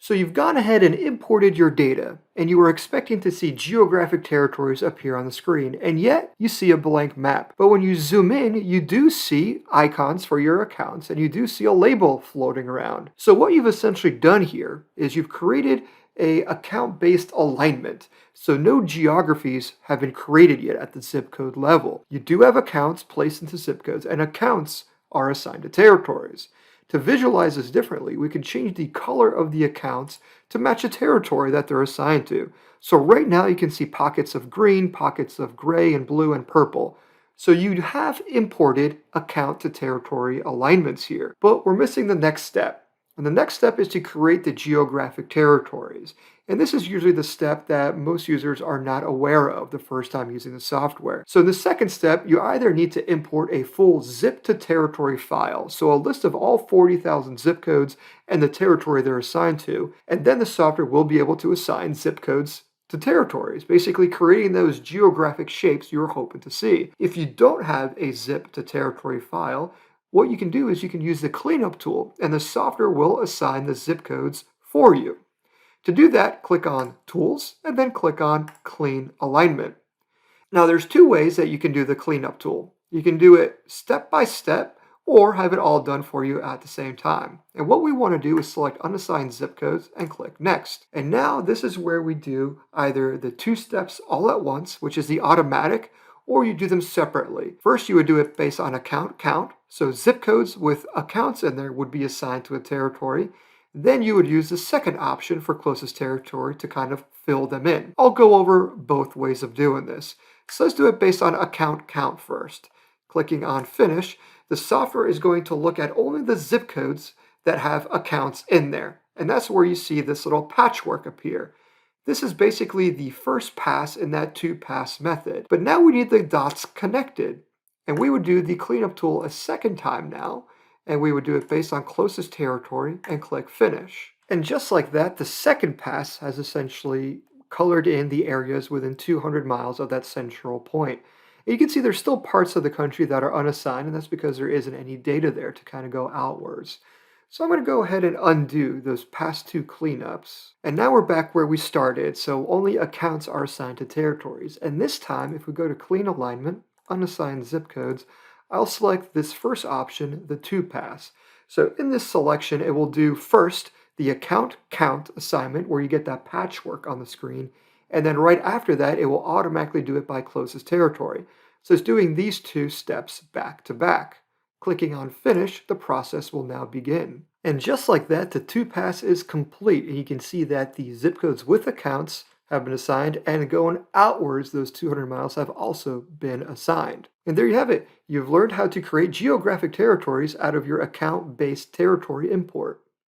So you've gone ahead and imported your data, and you were expecting to see geographic territories appear on the screen, and yet you see a blank map. But when you zoom in, you do see icons for your accounts, and you do see a label floating around. So what you've essentially done here is you've created a account-based alignment. So no geographies have been created yet at the zip code level. You do have accounts placed into zip codes, and accounts are assigned to territories. To visualize this differently, we can change the color of the accounts to match a territory that they're assigned to. So right now you can see pockets of green, pockets of gray and blue and purple. So you have imported account to territory alignments here, but we're missing the next step. And the next step is to create the geographic territories. And this is usually the step that most users are not aware of the first time using the software. So in the second step, you either need to import a full zip to territory file, so a list of all 40,000 zip codes and the territory they're assigned to, and then the software will be able to assign zip codes to territories, basically creating those geographic shapes you're hoping to see. If you don't have a zip to territory file, what you can do is you can use the cleanup tool, and the software will assign the zip codes for you. To do that, click on Tools and then click on Clean Alignment. Now there's two ways that you can do the cleanup tool. You can do it step by step or have it all done for you at the same time. And what we want to do is select unassigned zip codes and click Next. And now this is where we do either the two steps all at once, which is the automatic, or you do them separately. First, you would do it based on account count. So zip codes with accounts in there would be assigned to a territory. Then you would use the second option for closest territory to kind of fill them in. I'll go over both ways of doing this. So let's do it based on account count first. Clicking on Finish, the software is going to look at only the zip codes that have accounts in there. And that's where you see this little patchwork appear. This is basically the first pass in that two-pass method. But now we need the dots connected. And we would do the cleanup tool a second time now, and we would do it based on closest territory and click Finish. And just like that, the second pass has essentially colored in the areas within 200 miles of that central point. And you can see there's still parts of the country that are unassigned, and that's because there isn't any data there to kind of go outwards. So I'm going to go ahead and undo those past two cleanups. And now we're back where we started, so only accounts are assigned to territories. And this time, if we go to Clean Alignment, Unassigned Zip Codes, I'll select this first option, the two pass. So in this selection, it will do first the account count assignment where you get that patchwork on the screen. And then right after that, it will automatically do it by closest territory. So it's doing these two steps back to back. Clicking on Finish, the process will now begin. And just like that, the two pass is complete. And you can see that the zip codes with accounts have been assigned, and going outwards, those 200 miles have also been assigned. And there you have it. You've learned how to create geographic territories out of your account-based territory import.